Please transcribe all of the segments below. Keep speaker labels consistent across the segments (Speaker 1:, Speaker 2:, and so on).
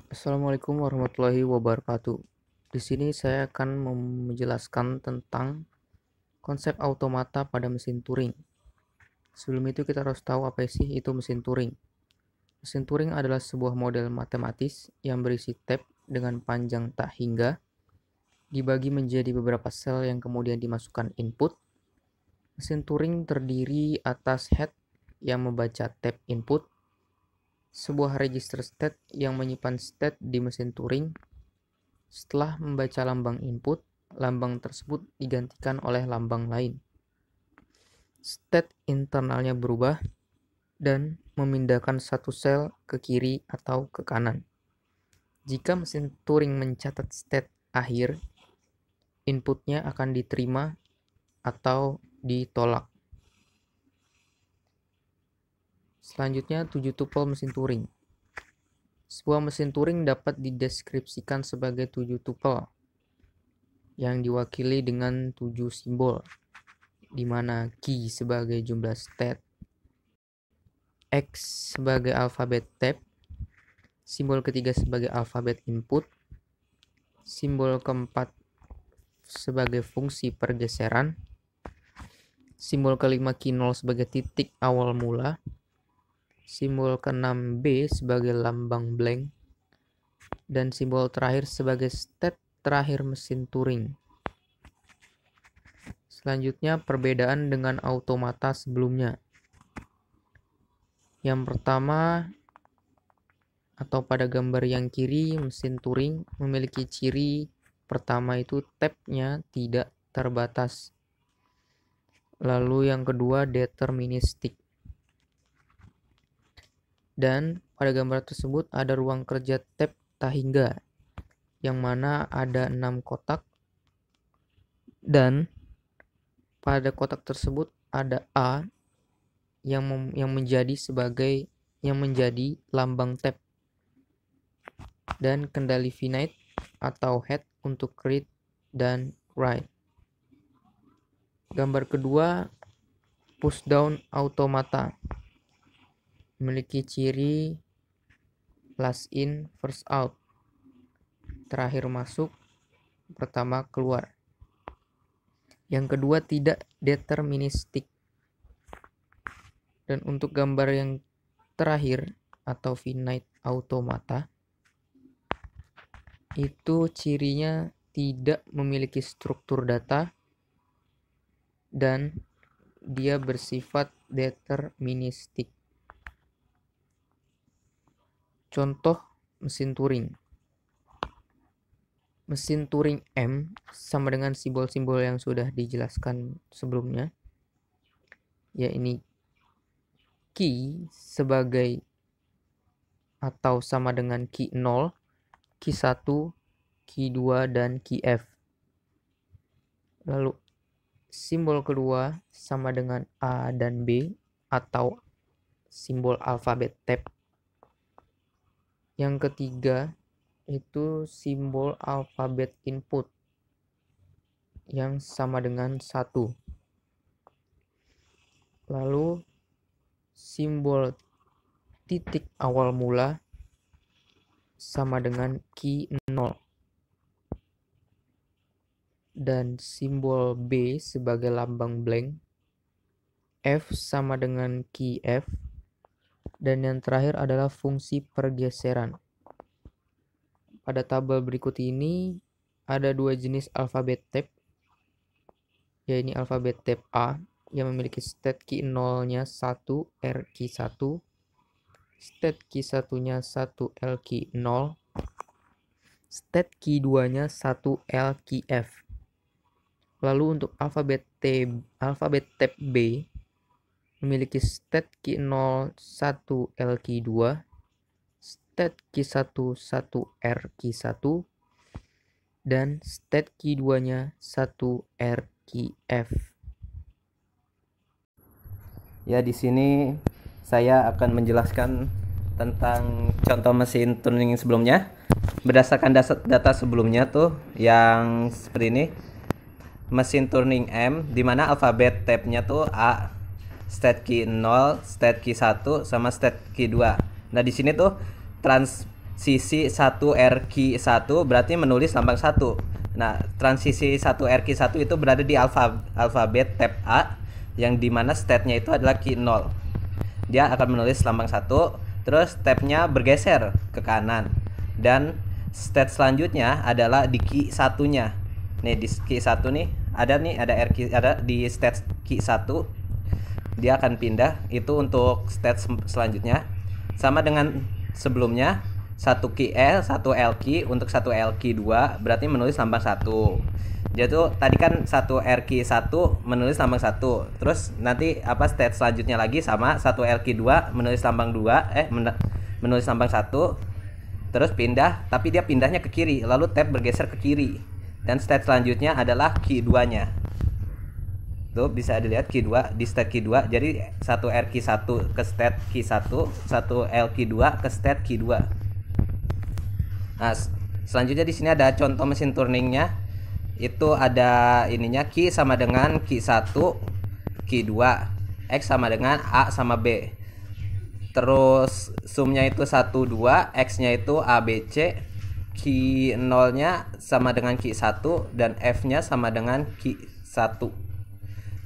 Speaker 1: Assalamualaikum warahmatullahi wabarakatuh. Di sini saya akan menjelaskan tentang konsep automata pada mesin Turing. Sebelum itu kita harus tahu apa sih itu mesin Turing. Mesin Turing adalah sebuah model matematis yang berisi tab dengan panjang tak hingga, dibagi menjadi beberapa sel yang kemudian dimasukkan input. Mesin Turing terdiri atas head yang membaca tab input, sebuah register state yang menyimpan state di mesin Turing. Setelah membaca lambang input, lambang tersebut digantikan oleh lambang lain. State internalnya berubah dan memindahkan satu sel ke kiri atau ke kanan. Jika mesin Turing mencatat state akhir, inputnya akan diterima atau ditolak. Selanjutnya, 7 tupel mesin Turing. Sebuah mesin Turing dapat dideskripsikan sebagai 7 tupel yang diwakili dengan 7 simbol, di mana key sebagai jumlah state, X sebagai alfabet tab, simbol ketiga sebagai alfabet input, simbol keempat sebagai fungsi pergeseran, simbol kelima key 0 sebagai titik awal mula, simbol keenam B sebagai lambang blank, dan simbol terakhir sebagai state terakhir mesin Turing. Selanjutnya, perbedaan dengan automata sebelumnya. Yang pertama, atau pada gambar yang kiri, mesin Turing memiliki ciri pertama itu tab-nya tidak terbatas. Lalu yang kedua, deterministik. Dan pada gambar tersebut ada ruang kerja tab tak hingga, yang mana ada 6 kotak, dan pada kotak tersebut ada A yang menjadi lambang tab, dan kendali finite atau head untuk read dan write. Gambar kedua, push down automata, memiliki ciri last in first out, terakhir masuk pertama keluar. Yang kedua, tidak deterministik. Dan untuk gambar yang terakhir atau finite automata, itu cirinya tidak memiliki struktur data dan dia bersifat deterministik. Contoh mesin Turing. Mesin Turing M sama dengan simbol-simbol yang sudah dijelaskan sebelumnya, yaitu key sebagai atau sama dengan key 0, key 1, key 2, dan key F. Lalu simbol kedua sama dengan A dan B atau simbol alfabet tab. Yang ketiga itu simbol alfabet input yang sama dengan 1. Lalu simbol titik awal mula sama dengan key 0. Dan simbol B sebagai lambang blank, F sama dengan key F, dan yang terakhir adalah fungsi pergeseran. Pada tabel berikut ini ada 2 jenis alfabet tab, yaitu alfabet tab A yang memiliki state key 0-nya 1 R key 1, state key 1-nya 1 L key 0, state key 2-nya 1 L key F. Lalu untuk alfabet tab B memiliki state key 0 1 L key 2, state key 1 1 R key 1, dan state key 2-nya 1 R key F.
Speaker 2: Ya, di sini saya akan menjelaskan tentang contoh mesin Turing sebelumnya. Berdasarkan data sebelumnya tuh yang seperti ini. Mesin Turing M di mana alfabet tab-nya tuh A, state key 0, state key 1 sama state key 2. Nah, di sini tuh transisi 1RQ1 berarti menulis lambang 1. Nah, transisi 1RQ1 itu berada di alfabet tab A, yang dimana state-nya itu adalah key 0. Dia akan menulis lambang 1, terus tabnya bergeser ke kanan. Dan state selanjutnya adalah di key 1-nya. Nih di key 1 nih, ada RQ, ada di state key 1. Dia akan pindah itu untuk state selanjutnya. Sama dengan sebelumnya, 1 key L, 1 L key, untuk 1 L key 2 berarti menulis lambang 1. Jadi tuh tadi kan 1 R key 1 menulis lambang 1. Terus nanti state selanjutnya lagi sama 1 L key 2 menulis lambang 2, menulis lambang 1. Terus pindah, tapi dia pindahnya ke kiri, lalu tab bergeser ke kiri. Dan state selanjutnya adalah key 2-nya. Tuh bisa dilihat key 2 di state key 2. Jadi 1 R key 1 ke state key 1, 1 L key 2 ke state key 2. Nah, selanjutnya di sini ada contoh mesin turningnya. Itu ada ininya, key sama dengan key 1, key 2, X sama dengan A sama B. Terus sumnya itu 1, 2, X-nya itu A, B, C. Key 0-nya sama dengan key 1 dan F-nya sama dengan key 1.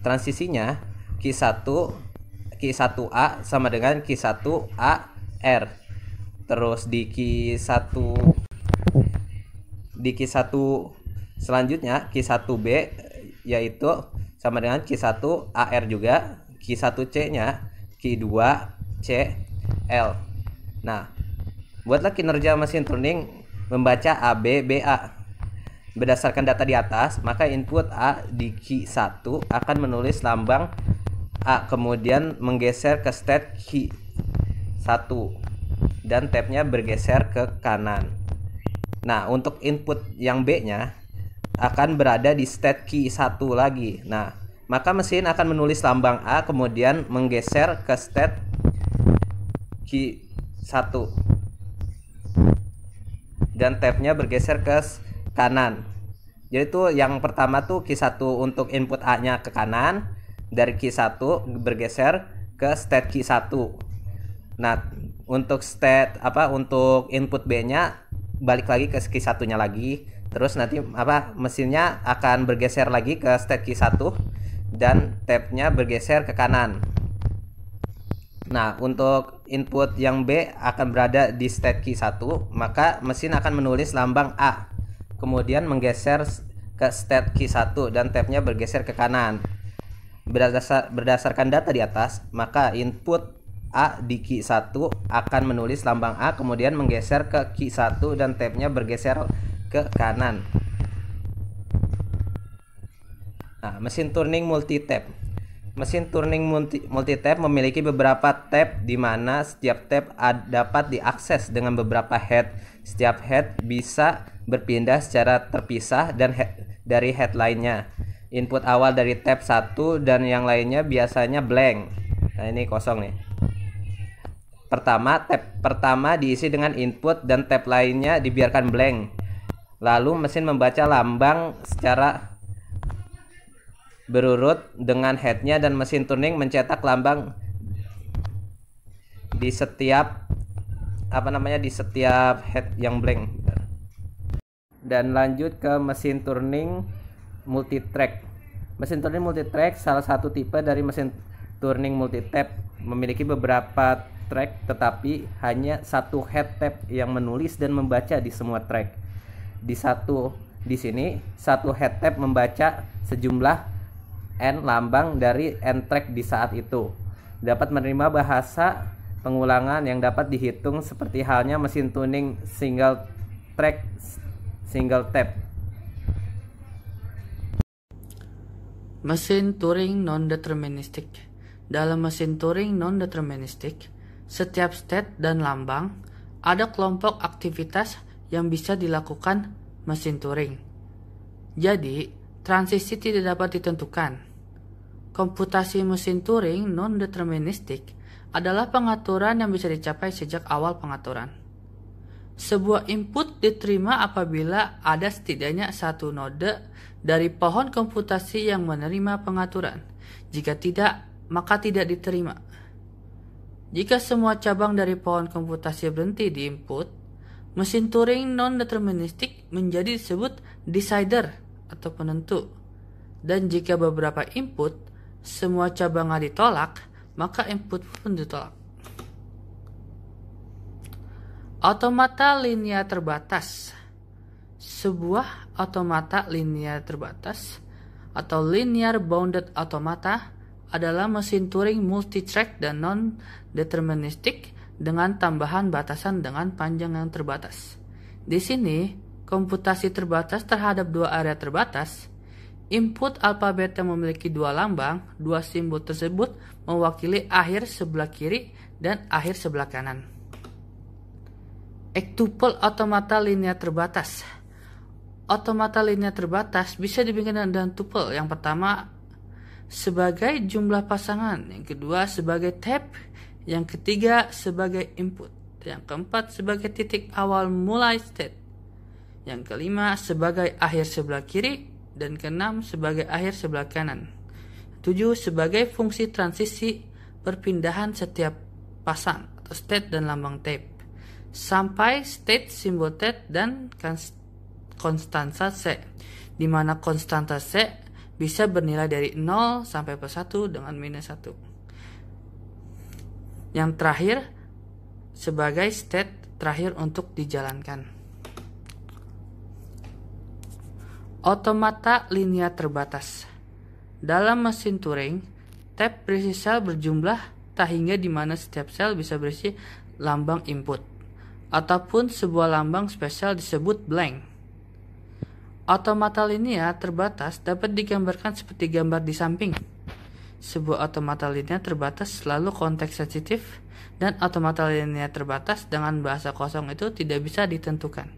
Speaker 2: Transisinya key 1, key 1A sama dengan key 1A R. Terus di key 1 selanjutnya key 1B yaitu sama dengan key 1 AR juga, key 1C-nya key 2 C L. Nah, buatlah kinerja mesin turning membaca A B B A. Berdasarkan data di atas, maka input A di key 1 akan menulis lambang A, kemudian menggeser ke state key 1 dan tabnya bergeser ke kanan. Nah, untuk input yang B-nya akan berada di state key 1 lagi. Nah, maka mesin akan menulis lambang A kemudian menggeser ke state key 1 dan tabnya bergeser ke kanan. Jadi itu yang pertama tuh key 1 untuk input A-nya ke kanan, dari key 1 bergeser ke state key 1. Nah, untuk untuk input B-nya balik lagi ke key 1-nya lagi. Terus nanti mesinnya akan bergeser lagi ke state key 1 dan tabnya bergeser ke kanan. Nah, untuk input yang B akan berada di state key 1, maka mesin akan menulis lambang A, kemudian menggeser ke state key 1 dan tabnya bergeser ke kanan. Berdasarkan data di atas, maka input A di key 1 akan menulis lambang A, kemudian menggeser ke key 1 dan tabnya bergeser ke kanan. Nah, mesin turning multi-tab. Mesin turning multi-tab memiliki beberapa tab di mana setiap tab dapat diakses dengan beberapa head. Setiap head bisa berpindah secara terpisah dan dari head lainnya. Input awal dari tab 1 dan yang lainnya biasanya blank. Nah, ini kosong nih. Tab pertama diisi dengan input dan tab lainnya dibiarkan blank. Lalu mesin membaca lambang secara berurut dengan headnya dan mesin turning mencetak lambang di setiap head yang blank. Dan lanjut ke mesin turning multitrack. Mesin turning multitrack salah satu tipe dari mesin turning multitab, memiliki beberapa track tetapi hanya satu head tab yang menulis dan membaca di semua track. Di sini satu head tab membaca sejumlah N lambang dari N track di saat itu. Dapat menerima bahasa pengulangan yang dapat dihitung seperti halnya mesin tuning single track single tab.
Speaker 3: Mesin Turing non-deterministik. Dalam mesin Turing non-deterministik, setiap state dan lambang ada kelompok aktivitas yang bisa dilakukan mesin Turing. Jadi, transisi tidak dapat ditentukan. Komputasi mesin Turing non-deterministik adalah pengaturan yang bisa dicapai sejak awal pengaturan. Sebuah input diterima apabila ada setidaknya satu node dari pohon komputasi yang menerima pengaturan. Jika tidak, maka tidak diterima. Jika semua cabang dari pohon komputasi berhenti di input, Mesin Turing non-deterministik menjadi disebut decider atau penentu. Dan jika beberapa input semua cabangnya ditolak, maka input pun ditolak. Otomata linear terbatas. Sebuah otomata linear terbatas atau linear bounded automata adalah mesin Turing multitrack dan non-deterministik dengan tambahan batasan dengan panjang yang terbatas. Di sini, komputasi terbatas terhadap dua area terbatas. Input alfabet yang memiliki dua lambang, dua simbol tersebut mewakili akhir sebelah kiri dan akhir sebelah kanan. Ektuple otomata linear terbatas. Otomata linear terbatas bisa dibandingkan dengan tuple. Yang pertama sebagai jumlah pasangan, yang kedua sebagai tab, yang ketiga sebagai input, yang keempat sebagai titik awal mulai state, yang kelima sebagai akhir sebelah kiri, dan keenam sebagai akhir sebelah kanan. 7 sebagai fungsi transisi perpindahan setiap pasang atau state dan lambang tab, sampai state, simbol tab, dan konstansa C, di mana konstansa C bisa bernilai dari 0 sampai plus 1 dengan minus 1. Yang terakhir sebagai state terakhir untuk dijalankan. Otomata linear terbatas. Dalam mesin Turing, tab berisi sel berjumlah tak hingga di mana setiap sel bisa berisi lambang input, ataupun sebuah lambang spesial disebut blank. Otomata linear terbatas dapat digambarkan seperti gambar di samping. Sebuah otomata linear terbatas selalu konteks sensitif, dan otomata linear terbatas dengan bahasa kosong itu tidak bisa ditentukan.